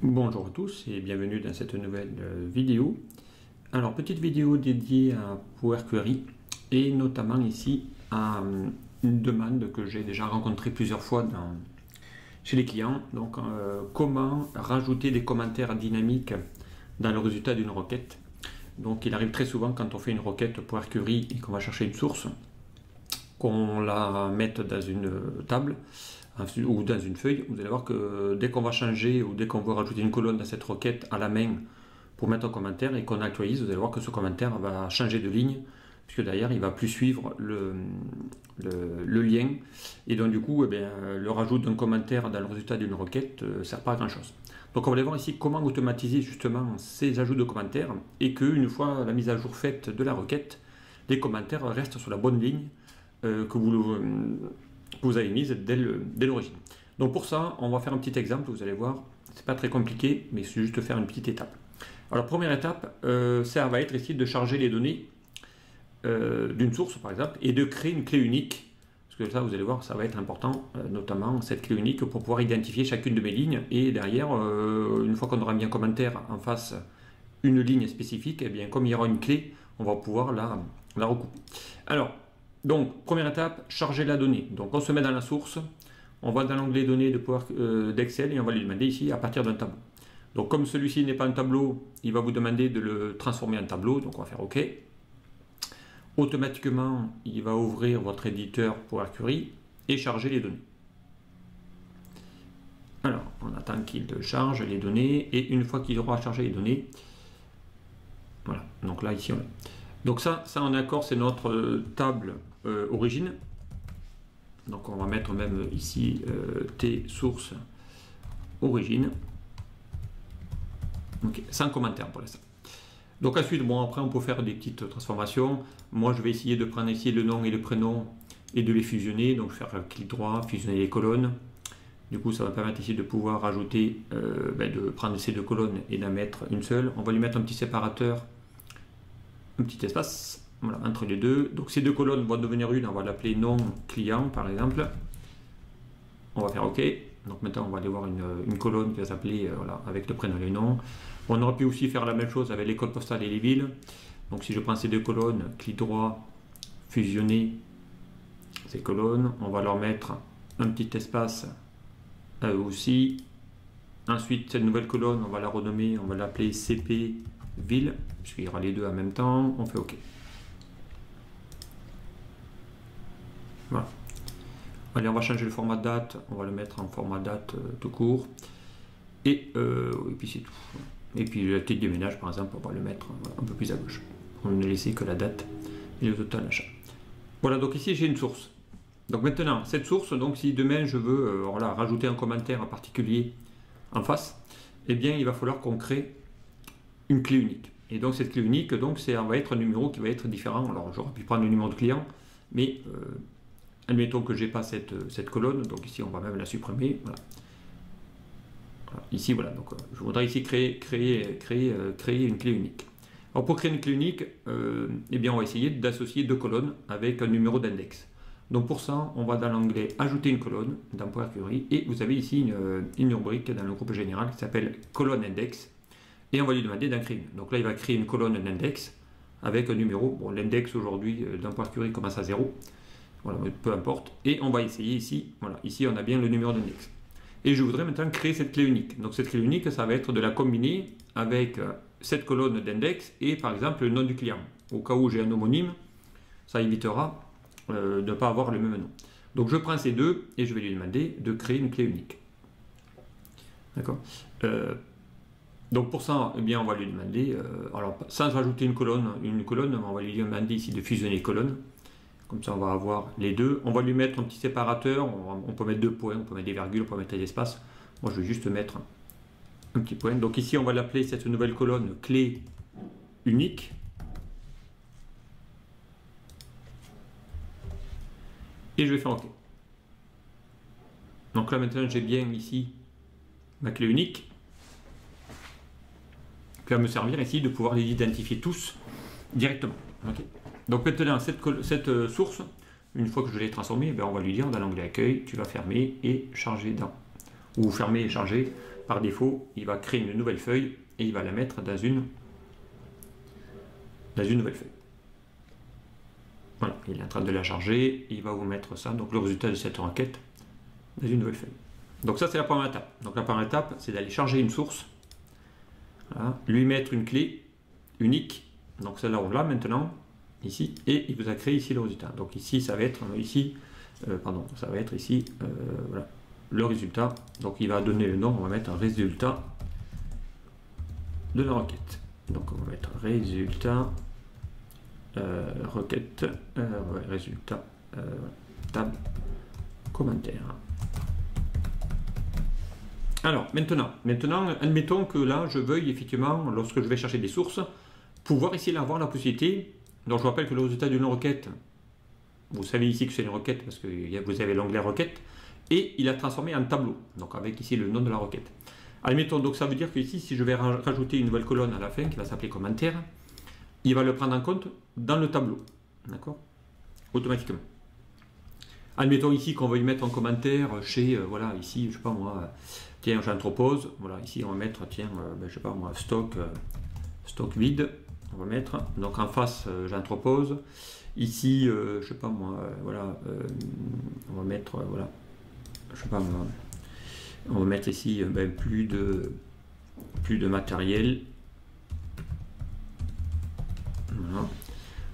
Bonjour à tous et bienvenue dans cette nouvelle vidéo. Alors, petite vidéo dédiée à Power Query et notamment ici à une demande que j'ai déjà rencontrée plusieurs fois chez les clients. Donc, comment rajouter des commentaires dynamiques dans le résultat d'une requête. Donc, il arrive très souvent quand on fait une requête Power Query et qu'on va chercher une source, qu'on la mette dans une table ou dans une feuille. Vous allez voir que dès qu'on va changer ou dès qu'on veut rajouter une colonne dans cette requête à la main pour mettre un commentaire et qu'on actualise, vous allez voir que ce commentaire va changer de ligne, puisque derrière il ne va plus suivre le lien, et donc du coup le rajout d'un commentaire dans le résultat d'une requête ne sert pas à grand chose. Donc on va aller voir ici comment automatiser justement ces ajouts de commentaires, et qu'une fois la mise à jour faite de la requête, les commentaires restent sur la bonne ligne que vous avez mise dès l'origine. Donc pour ça, on va faire un petit exemple, vous allez voir, c'est pas très compliqué, mais c'est juste faire une petite étape. Alors première étape, ça va être ici de charger les données d'une source par exemple, et de créer une clé unique, parce que ça vous allez voir, ça va être important, notamment cette clé unique pour pouvoir identifier chacune de mes lignes, et derrière, une fois qu'on aura mis un commentaire en face, une ligne spécifique, et bien comme il y aura une clé, on va pouvoir la recouper. Alors, donc, première étape, charger la donnée. Donc, on se met dans la source, on va dans l'onglet données d'Excel et on va lui demander ici à partir d'un tableau. Donc, comme celui-ci n'est pas un tableau, il va vous demander de le transformer en tableau. Donc, on va faire OK. Automatiquement, il va ouvrir votre éditeur Power Query et charger les données. Alors, on attend qu'il charge les données, et une fois qu'il aura chargé les données, voilà. Donc là, ici, on l'a. Donc ça en accord, c'est notre table origine. Donc on va mettre même ici T source origine. Ok, sans commentaire pour l'instant. Donc ensuite, bon, après on peut faire des petites transformations. Moi je vais essayer de prendre ici le nom et le prénom et de les fusionner. Donc faire clic droit, fusionner les colonnes. Du coup ça va permettre ici de pouvoir rajouter, de prendre ces deux colonnes et d'en mettre une seule. On va lui mettre un petit séparateur, un petit espace, voilà, entre les deux. Donc ces deux colonnes vont devenir une, on va l'appeler nom client par exemple. On va faire OK. Donc maintenant on va aller voir une colonne qui va s'appeler voilà, avec le prénom et le nom. On aurait pu aussi faire la même chose avec les codes postales et les villes. Donc si je prends ces deux colonnes, clic droit, fusionner ces colonnes, on va leur mettre un petit espace aussi. Ensuite cette nouvelle colonne, on va la renommer, on va l'appeler CP ville, puisqu'il y aura les deux en même temps. On fait OK. Voilà. Allez, on va changer le format date, on va le mettre en format date tout court, et puis c'est tout. Et puis le titre du ménage par exemple, on va le mettre un peu plus à gauche. On ne laisser que la date et le total achat. Voilà, donc ici j'ai une source. Donc maintenant cette source, donc si demain je veux voilà, rajouter un commentaire en particulier en face, eh bien il va falloir qu'on crée une clé unique. Et donc cette clé unique, donc ça va être un numéro qui va être différent. Alors j'aurais pu prendre le numéro de client, mais admettons que j'ai pas cette colonne, donc ici on va même la supprimer. Voilà. Voilà. Ici voilà, donc je voudrais ici créer une clé unique. Alors pour créer une clé unique, eh bien on va essayer d'associer deux colonnes avec un numéro d'index. Donc pour ça, on va dans l'onglet ajouter une colonne dans Power Query, et vous avez ici une rubrique dans le groupe général qui s'appelle colonne index. Et on va lui demander d'en créer une. Donc là, il va créer une colonne d'index avec un numéro. Bon, l'index aujourd'hui dans Power Query commence à 0. Voilà, peu importe. Et on va essayer ici. Voilà, ici on a bien le numéro d'index. Et je voudrais maintenant créer cette clé unique. Donc cette clé unique, ça va être de la combiner avec cette colonne d'index et par exemple le nom du client. Au cas où j'ai un homonyme, ça évitera de ne pas avoir le même nom. Donc je prends ces deux et je vais lui demander de créer une clé unique. D'accord. Donc pour ça, eh bien, on va lui demander, alors sans rajouter une colonne, on va lui demander ici de fusionner les colonnes. Comme ça, on va avoir les deux. On va lui mettre un petit séparateur. On peut mettre 2 points, on peut mettre des virgules, on peut mettre des espaces. Moi, je vais juste mettre un petit point. Donc ici, on va l'appeler cette nouvelle colonne clé unique. Et je vais faire OK. Donc là, maintenant, j'ai bien ici ma clé unique, qui va me servir ici de pouvoir les identifier tous directement. Okay. Donc maintenant, cette source, une fois que je l'ai transformée, on va lui dire dans l'onglet accueil, tu vas fermer et charger dans ou fermer et charger, par défaut, il va créer une nouvelle feuille et il va la mettre dans une nouvelle feuille. Voilà, il est en train de la charger, il va vous mettre ça, donc le résultat de cette requête, dans une nouvelle feuille. Donc ça, c'est la première étape. Donc la première étape, c'est d'aller charger une source, voilà, lui mettre une clé unique, donc celle-là, on l'a maintenant, ici, et il vous a créé ici le résultat. Donc ici, ça va être ici, voilà, le résultat. Donc il va donner le nom, on va mettre un résultat de la requête. Donc on va mettre résultat, requête, résultat, table, commentaire. Alors maintenant, admettons que là, je veuille effectivement, lorsque je vais chercher des sources, pouvoir ici avoir la possibilité. Donc je vous rappelle que le résultat d'une requête, vous savez ici que c'est une requête parce que vous avez l'onglet requête, et il a transformé en tableau, donc avec ici le nom de la requête. Admettons, donc ça veut dire que ici, si je vais rajouter une nouvelle colonne à la fin qui va s'appeler commentaire, il va le prendre en compte dans le tableau, d'accord, automatiquement. Admettons ici qu'on veuille mettre un commentaire chez, voilà, ici, je sais pas moi, tiens, j'entrepose, voilà, ici on va mettre, tiens, je sais pas moi, stock vide, on va mettre, donc en face, j'entrepose, ici, je sais pas moi, voilà, on va mettre, voilà, je sais pas moi, on va mettre ici, plus de matériel, voilà.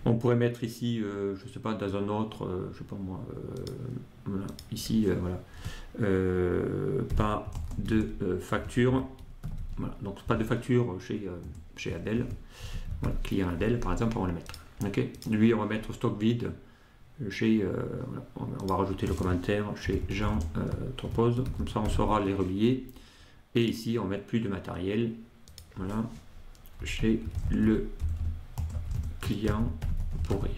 On pourrait mettre ici, je sais pas, dans un autre, je sais pas moi, voilà, ici, voilà, pas de facture, voilà, donc pas de facture chez Adèle, voilà, client Adèle par exemple, on va le mettre. Ok, lui on va mettre stock vide chez, voilà, on va rajouter le commentaire chez Jean Tropose, comme ça on saura les relier. Et ici on va mettre plus de matériel, voilà, chez le client Poré,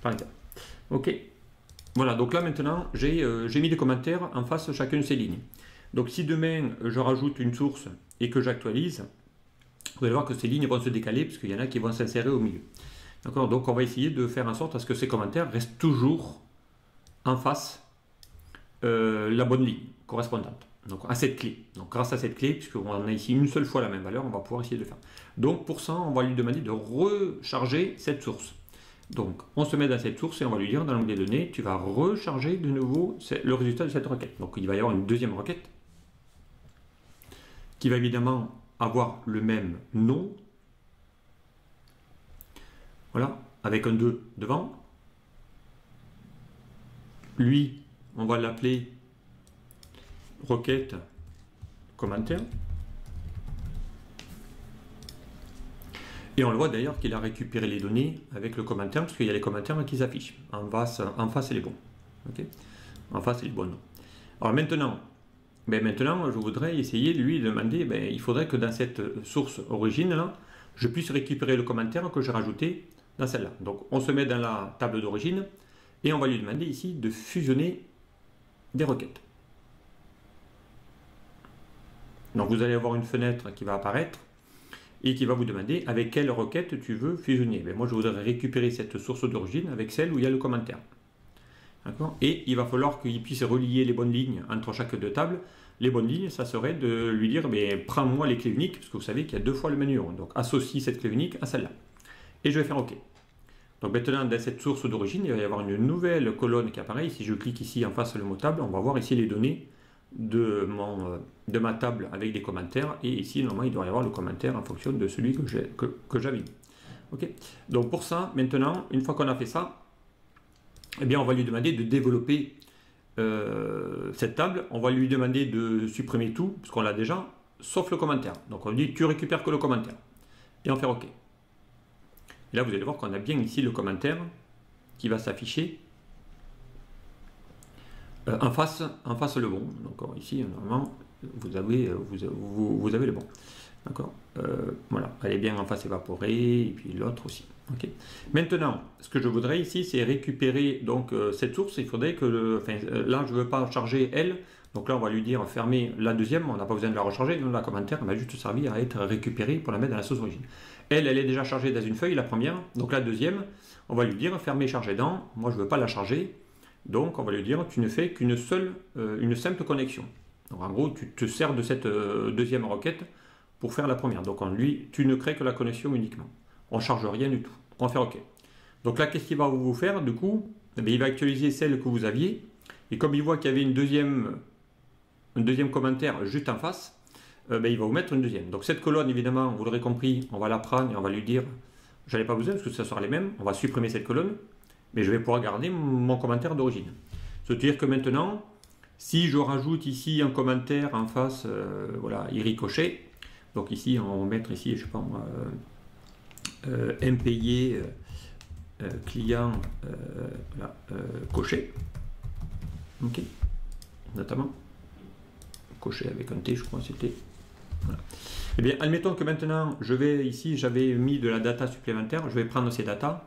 par exemple. Ok, voilà, donc là maintenant j'ai mis des commentaires en face de chacune de ces lignes. Donc si demain je rajoute une source et que j'actualise, vous allez voir que ces lignes vont se décaler parce qu'il y en a qui vont s'insérer au milieu. D'accord, donc on va essayer de faire en sorte à ce que ces commentaires restent toujours en face la bonne ligne correspondante, donc à cette clé. Donc grâce à cette clé, puisqu'on a ici une seule fois la même valeur, on va pouvoir essayer de le faire. Donc pour ça, on va lui demander de recharger cette source. Donc on se met dans cette source et on va lui dire dans l'onglet données, tu vas recharger de nouveau le résultat de cette requête. Donc il va y avoir une deuxième requête qui va évidemment avoir le même nom, voilà, avec un 2 devant. Lui, on va l'appeler requête commentaire. Et on le voit d'ailleurs qu'il a récupéré les données avec le commentaire, parce qu'il y a les commentaires qui s'affichent. En face, il est bon. Okay, en face, il est bon. Alors maintenant, je voudrais essayer de lui demander, il faudrait que dans cette source origine, là, je puisse récupérer le commentaire que j'ai rajouté dans celle-là. Donc on se met dans la table d'origine et on va lui demander ici de fusionner des requêtes. Donc vous allez avoir une fenêtre qui va apparaître et qui va vous demander avec quelle requête tu veux fusionner. Moi je voudrais récupérer cette source d'origine avec celle où il y a le commentaire. Et il va falloir qu'il puisse relier les bonnes lignes entre chaque deux tables. Les bonnes lignes, ça serait de lui dire prends-moi les clés uniques, parce que vous savez qu'il y a deux fois le même numéro. Donc associe cette clé unique à celle-là. Et je vais faire OK. Donc maintenant, dans cette source d'origine, il va y avoir une nouvelle colonne qui apparaît. Si je clique ici en face le mot table, on va voir ici les données de ma table avec des commentaires. Et ici, normalement, il doit y avoir le commentaire en fonction de celui que j'avais mis. OK. Donc pour ça, maintenant, une fois qu'on a fait ça, eh bien, on va lui demander de développer cette table. On va lui demander de supprimer tout, parce qu'on l'a déjà, sauf le commentaire. Donc on lui dit, tu récupères que le commentaire. Et on fait OK. Et là, vous allez voir qu'on a bien ici le commentaire qui va s'afficher en face le bon. Donc ici, normalement, vous avez le bon. D'accord, voilà, elle est bien en face évaporée, et puis l'autre aussi. Okay. Maintenant, ce que je voudrais ici, c'est récupérer donc cette source. Il faudrait que, là, je ne veux pas charger elle. Donc là, on va lui dire fermer la deuxième. On n'a pas besoin de la recharger. Donc la commentaire va juste servir à être récupérée pour la mettre dans la source origine. Elle est déjà chargée dans une feuille, la première. Donc la deuxième, on va lui dire fermer, charger dans. Moi, je ne veux pas la charger. Donc on va lui dire tu ne fais qu'une seule, une simple connexion. Donc en gros, tu te sers de cette deuxième requête pour faire la première. Donc lui, tu ne crées que la connexion uniquement. On ne charge rien du tout. On va faire OK. Donc là, qu'est-ce qu'il va vous faire du coup? Eh bien, il va actualiser celle que vous aviez. Et comme il voit qu'il y avait un deuxième commentaire juste en face, il va vous mettre une deuxième. Donc cette colonne, évidemment, vous l'aurez compris, on va la prendre et on va lui dire, j'en ai pas besoin parce que ça sera les mêmes. On va supprimer cette colonne, mais je vais pouvoir garder mon commentaire d'origine. C'est-à-dire que maintenant, si je rajoute ici un commentaire en face, voilà, il ricochet. Donc ici, on va mettre ici, je sais pas moi, impayé client voilà, coché. Ok, notamment coché avec un T, je crois que c'était. Voilà. Eh bien, admettons que maintenant, je vais ici, j'avais mis de la data supplémentaire, je vais prendre ces datas,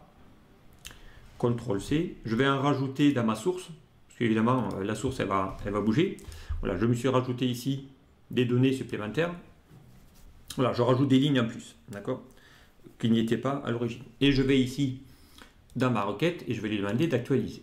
CTRL-C, je vais en rajouter dans ma source, parce qu'évidemment, la source, elle va bouger. Voilà, je me suis rajouté ici des données supplémentaires. Voilà, je rajoute des lignes en plus, d'accord, qui n'y étaient pas à l'origine. Et je vais ici, dans ma requête, et je vais lui demander d'actualiser.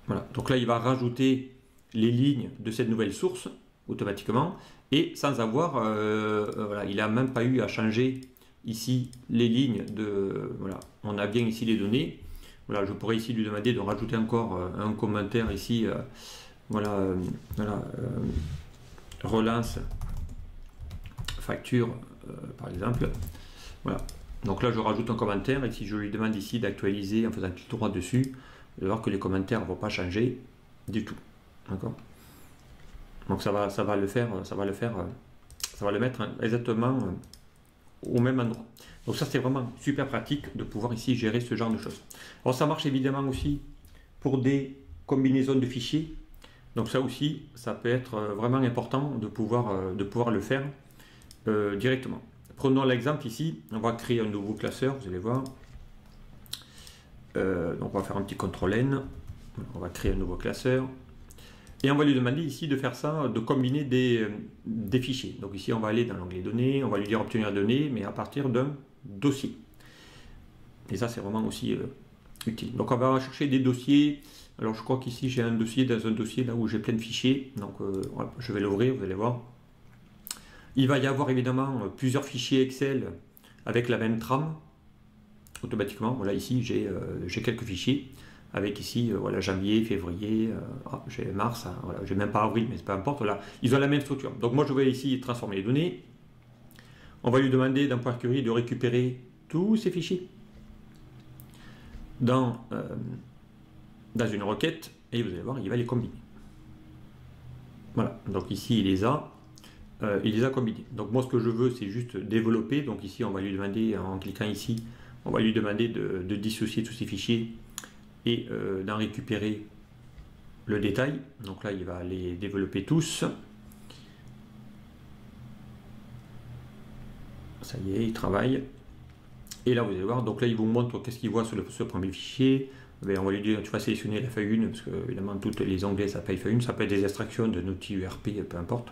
Voilà, donc là, il va rajouter les lignes de cette nouvelle source, automatiquement, et sans avoir, voilà, il n'a même pas eu à changer ici les lignes de, voilà, on a bien ici les données. Voilà, je pourrais ici lui demander de rajouter encore un commentaire ici, voilà, relance facture, par exemple. Voilà, donc là je rajoute un commentaire et si je lui demande ici d'actualiser en faisant clic droit dessus, vous allez voir que les commentaires ne vont pas changer du tout. D'accord. Donc ça va le faire, ça va le mettre exactement au même endroit. Donc ça c'est vraiment super pratique de pouvoir ici gérer ce genre de choses. Alors ça marche évidemment aussi pour des combinaisons de fichiers. Donc ça aussi, ça peut être vraiment important de pouvoir le faire directement. Prenons l'exemple ici, on va créer un nouveau classeur, vous allez voir. Donc on va faire un petit CTRL-N, on va créer un nouveau classeur. Et on va lui demander ici de faire ça, de combiner des fichiers. Donc ici, on va aller dans l'onglet données, on va lui dire obtenir données, mais à partir d'un dossier. Et ça, c'est vraiment aussi utile. Donc on va chercher des dossiers. Alors je crois qu'ici, j'ai un dossier dans un dossier là où j'ai plein de fichiers. Donc voilà, je vais l'ouvrir, vous allez voir. Il va y avoir évidemment plusieurs fichiers Excel avec la même trame. Automatiquement, voilà, ici, j'ai quelques fichiers. Avec ici, voilà, janvier, février, j'ai mars, hein, voilà, j'ai même pas avril, mais peu importe, voilà, ils ont la même structure. Donc moi, je vais ici transformer les données. On va lui demander dans Power Query de récupérer tous ces fichiers dans une requête, et vous allez voir, il va les combiner. Voilà, donc ici, il les a combinés. Donc moi, ce que je veux, c'est juste développer. Donc ici, on va lui demander, en cliquant ici, on va lui demander de dissocier tous ces fichiers et d'en récupérer le détail. Donc là, il va les développer tous. Ça y est, il travaille. Et là, vous allez voir, donc là, il vous montre qu'est-ce qu'il voit sur ce premier fichier. On va lui dire, tu vas sélectionner la feuille 1, parce que évidemment, toutes les onglets, ça paye feuille 1. Ça peut être des extractions de outils URP, peu importe.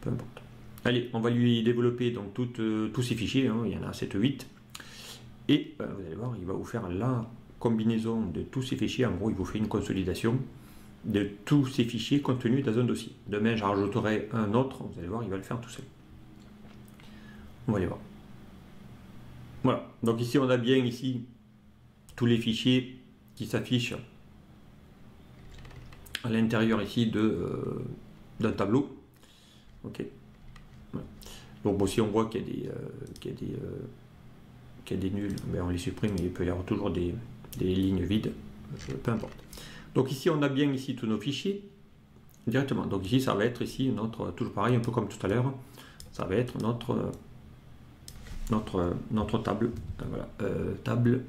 Peu importe. Allez, on va lui développer donc tous ces fichiers, hein, il y en a 7 ou 8. Et vous allez voir, il va vous faire la combinaison de tous ces fichiers. En gros, il vous fait une consolidation de tous ces fichiers contenus dans un dossier. Demain, j'en rajouterai un autre. Vous allez voir, il va le faire tout seul. On va aller voir. Voilà. Donc ici, on a bien ici tous les fichiers qui s'affichent à l'intérieur ici d'un tableau. Ok. Voilà. Donc bon, si on voit qu'il y a des nuls, ben on les supprime, mais il peut y avoir toujours des lignes vides, peu importe. Donc ici, on a bien ici tous nos fichiers directement. Donc ici, ça va être ici notre, toujours pareil, un peu comme tout à l'heure, ça va être notre table, voilà, table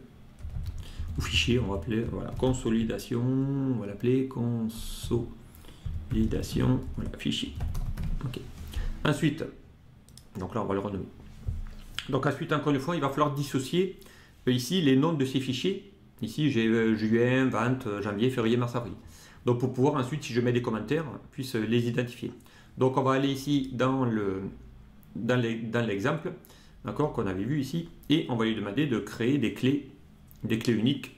ou fichier, on va appeler, voilà, consolidation, on va l'appeler consolidation, voilà, fichier. Ok. Ensuite, donc là, on va le renommer. Donc ensuite, encore une fois, il va falloir dissocier ici les noms de ces fichiers. Ici, j'ai juin, vente, janvier, février, mars, avril. Donc pour pouvoir ensuite, si je mets des commentaires, puisse les identifier. Donc on va aller ici dans l'exemple, d'accord, qu'on avait vu ici, et on va lui demander de créer des clés uniques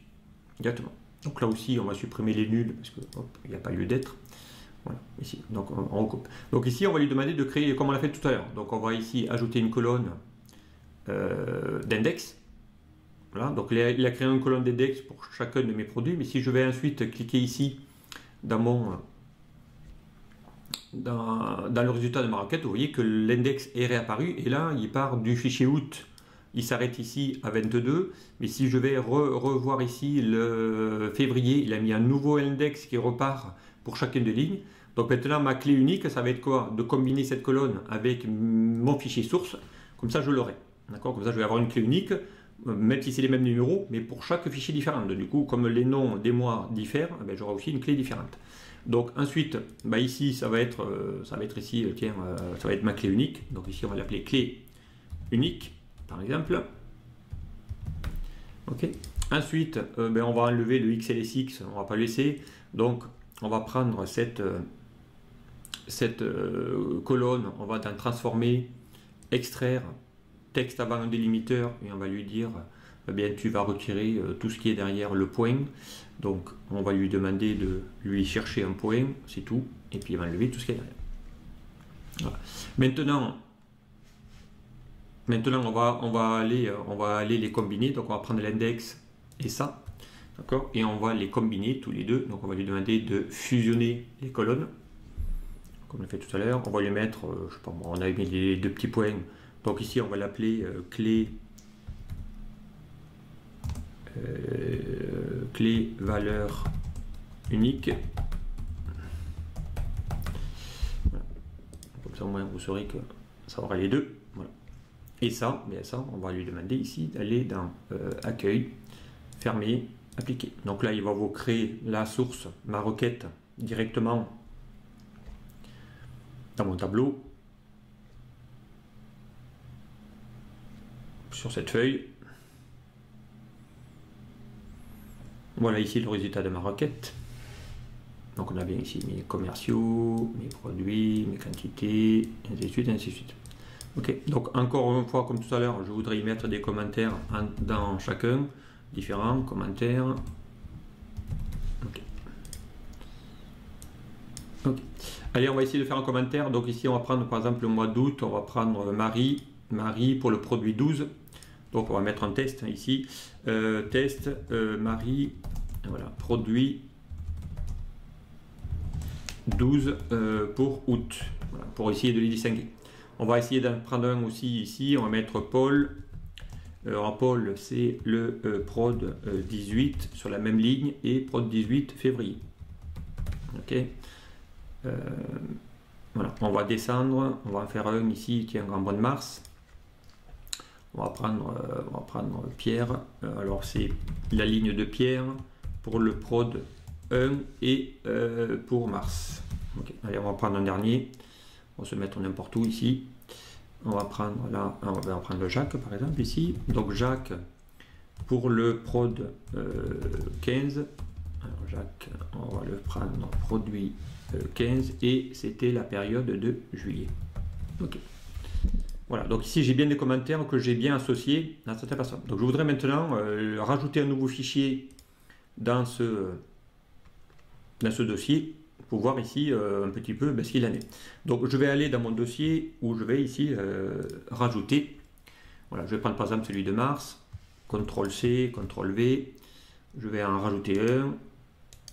directement. Donc là aussi, on va supprimer les nuls parce qu'il n'y a pas lieu d'être. Voilà, ici. Donc on recoupe. Donc ici, on va lui demander de créer comme on l'a fait tout à l'heure. Donc on va ici ajouter une colonne d'index. Voilà, donc il a créé une colonne d'index pour chacun de mes produits. Mais si je vais ensuite cliquer ici dans le résultat de ma requête, vous voyez que l'index est réapparu. Et là, il part du fichier août. Il s'arrête ici à 22. Mais si je vais revoir ici le février, il a mis un nouveau index qui repart pour chacune des lignes. Donc maintenant, ma clé unique, ça va être quoi? De combiner cette colonne avec mon fichier source. Comme ça, je l'aurai. D'accord? Comme ça, je vais avoir une clé unique, même si c'est les mêmes numéros, mais pour chaque fichier différent. Du coup, comme les noms des mois diffèrent, j'aurai aussi une clé différente. Donc ensuite, ici, ça va être ici, tiens, ça va être ma clé unique. Donc ici, on va l'appeler clé unique, par exemple. Ok. Ensuite, on va enlever le XLSX, on ne va pas le laisser. Donc, on va prendre cette colonne, on va en transformer, extraire, texte avant un délimiteur, et on va lui dire, tu vas retirer tout ce qui est derrière le point. Donc, on va lui demander de lui chercher un point, c'est tout, et puis il va enlever tout ce qui est derrière. Voilà. Maintenant, on va aller les combiner. Donc, on va prendre l'index et ça, d'accord, et on va les combiner tous les deux. Donc, on va lui demander de fusionner les colonnes, comme on l'a fait tout à l'heure. On va lui mettre, je sais pas moi, on a mis les deux petits points. Donc ici, on va l'appeler clé valeur unique. Voilà. Comme ça, au moins, vous saurez que ça aura les deux. Voilà. Et ça, on va lui demander ici d'aller dans accueil, fermer, appliquer. Donc là, il va vous créer la source, ma requête, directement dans mon tableau, sur cette feuille. Voilà ici le résultat de ma requête. Donc on a bien ici mes commerciaux, mes produits, mes quantités, ainsi de suite, ainsi de suite. Ok, donc encore une fois, comme tout à l'heure, je voudrais y mettre des commentaires dans chacun, différents commentaires. Ok. Ok. Allez, on va essayer de faire un commentaire. Donc ici, on va prendre par exemple le mois d'août, on va prendre Marie pour le produit 12. Donc on va mettre un test ici. Test Marie, voilà, produit 12 pour août. Voilà, pour essayer de les distinguer. On va essayer d'en prendre un aussi ici. On va mettre Paul. Alors Paul, c'est le prod 18 sur la même ligne et prod 18 février. Ok. Voilà, on va descendre, on va en faire un ici, tiens, en mois de mars. On va prendre Pierre. Alors c'est la ligne de Pierre pour le prod 1 et pour mars. Okay. Allez, on va prendre un dernier. On va se mettre n'importe où ici. On va prendre là, on va prendre le Jacques par exemple ici. Donc Jacques pour le prod 15. Alors Jacques, on va le prendre produit 15 et c'était la période de juillet. Ok. Voilà, donc ici j'ai bien des commentaires que j'ai bien associés à cette personne. Donc je voudrais maintenant rajouter un nouveau fichier dans ce dossier pour voir ici un petit peu ce qu'il en est. Donc je vais aller dans mon dossier où je vais ici rajouter. Voilà, je vais prendre par exemple celui de mars, CTRL-C, CTRL-V, je vais en rajouter un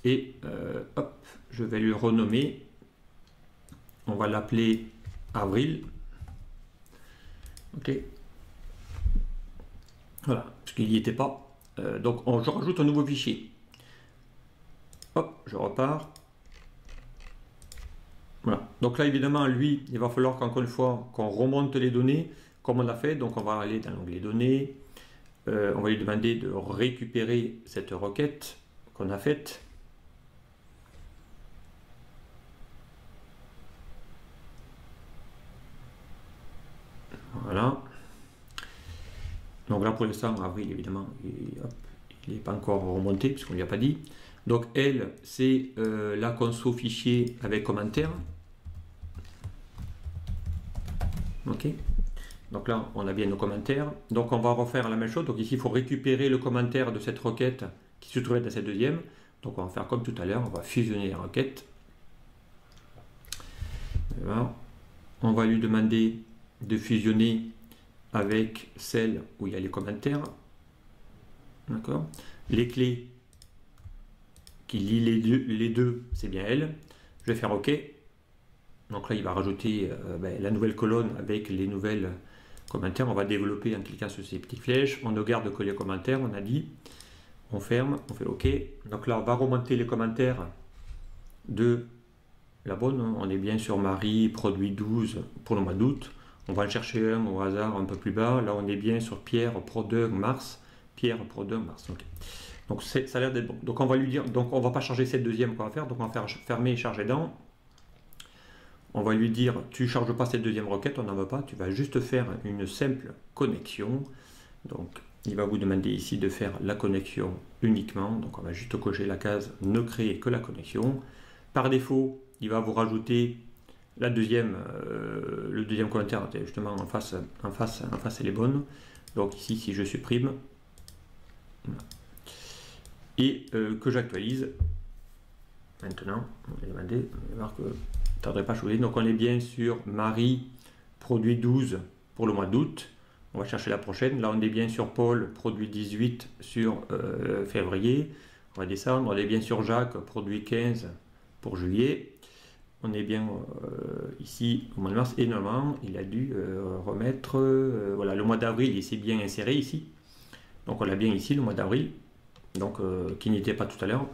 et hop, je vais lui renommer. On va l'appeler avril. Ok. Voilà, parce qu'il n'y était pas. Donc je rajoute un nouveau fichier. Hop, je repars. Voilà. Donc là, évidemment, lui, il va falloir qu'encore une fois, qu'on remonte les données, comme on l'a fait. Donc on va aller dans l'onglet données. On va lui demander de récupérer cette requête qu'on a faite. Voilà. Donc là, pour l'instant, avril, évidemment, il n'est pas encore remonté, puisqu'on ne lui a pas dit. Donc, elle, c'est la conso fichier avec commentaire. Ok. Donc là, on a bien nos commentaires. Donc, on va refaire la même chose. Donc ici, il faut récupérer le commentaire de cette requête qui se trouvait dans cette deuxième. Donc on va faire comme tout à l'heure, on va fusionner les requêtes. Voilà. On va lui demander de fusionner avec celle où il y a les commentaires. D'accord. Les clés qui lient les deux, c'est bien elle. Je vais faire OK. Donc là, il va rajouter la nouvelle colonne avec les nouvelles commentaires. On va développer en cliquant sur ces petites flèches. On ne garde que les commentaires, on a dit. On ferme, on fait OK. Donc là, on va remonter les commentaires de la bonne. On est bien sur Marie, produit 12 pour le mois d'août. On va en chercher un au hasard un peu plus bas. Là, on est bien sur Pierre, Pro2, mars. Pierre, Pro2, mars. OK. Donc ça a l'air d'être bon. Donc on va lui dire, donc on va pas charger cette deuxième qu'on va faire. Donc on va faire fermer et charger dans. On va lui dire, tu ne charges pas cette deuxième requête, on n'en veut pas, tu vas juste faire une simple connexion. Donc, il va vous demander ici de faire la connexion uniquement. Donc, on va juste cocher la case « Ne créer que la connexion ». Par défaut, il va vous rajouter la deuxième, le deuxième commentaire, justement en face, elle est bonne. Donc, ici, si je supprime, voilà. Et que j'actualise, maintenant, on va demander, on va voir que tarderait pas à changer. Donc on est bien sur Marie, produit 12 pour le mois d'août. On va chercher la prochaine. Là on est bien sur Paul, produit 18 sur février. On va descendre. On est bien sur Jacques, produit 15 pour juillet. On est bien ici au mois de mars. Et normalement il a dû remettre voilà, le mois d'avril, il s'est bien inséré ici. Donc on l'a bien ici le mois d'avril. Donc qui n'était pas tout à l'heure.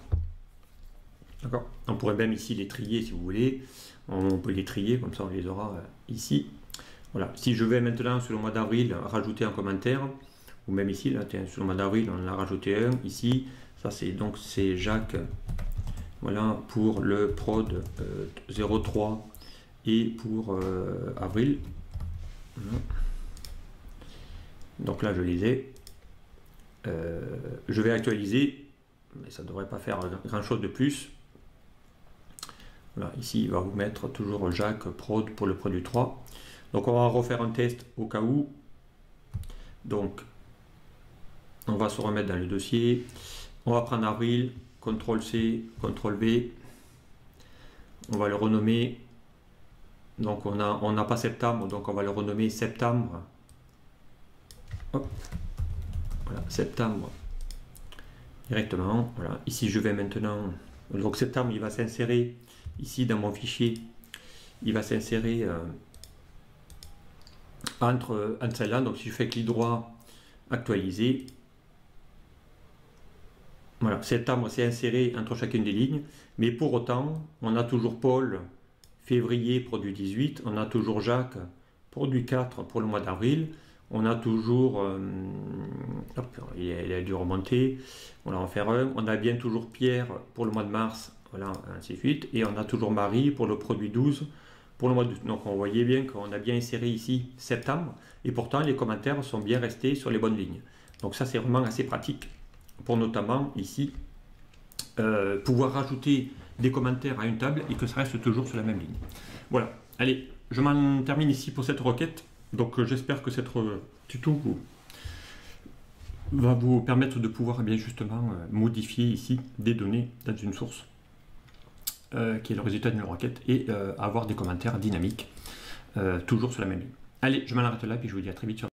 D'accord. On pourrait même ici les trier si vous voulez. On peut les trier, comme ça on les aura ici. Voilà. Si je vais maintenant sur le mois d'avril rajouter un commentaire, ou même ici, là, sur le mois d'avril on en a rajouté un, ici, ça c'est donc c'est Jacques, voilà, pour le prod 03 et pour avril. Voilà. Donc là je les ai. Je vais actualiser, mais ça ne devrait pas faire grand chose de plus. Voilà, ici, il va vous mettre toujours Jacques Prod pour le produit 3. Donc, on va refaire un test au cas où. Donc, on va se remettre dans le dossier. On va prendre avril, CTRL-C, CTRL-V. On va le renommer. Donc, on n'a pas septembre, donc on va le renommer septembre. Hop. Voilà, septembre. Directement. Voilà. Ici, je vais maintenant... Donc, septembre, il va s'insérer... Ici, dans mon fichier, il va s'insérer entre celles-là. Donc, si je fais clic droit, actualiser, voilà, septembre s'est inséré entre chacune des lignes. Mais pour autant, on a toujours Paul, février, produit 18. On a toujours Jacques, produit 4 pour le mois d'avril. On a toujours... hop, il a dû remonter. On va en faire un. On a bien toujours Pierre pour le mois de mars. Voilà, ainsi de suite. Et on a toujours Marie pour le produit 12 pour le mois d'août. Donc on voyait bien qu'on a bien inséré ici septembre. Et pourtant les commentaires sont bien restés sur les bonnes lignes. Donc ça c'est vraiment assez pratique pour notamment ici pouvoir rajouter des commentaires à une table et que ça reste toujours sur la même ligne. Voilà. Allez, je m'en termine ici pour cette requête. Donc j'espère que cette tuto va vous permettre de pouvoir bien justement modifier ici des données dans une source. Qui est le résultat d'une requête et avoir des commentaires dynamiques toujours sur la même ligne. Allez, je m'en arrête là puis je vous dis à très vite sur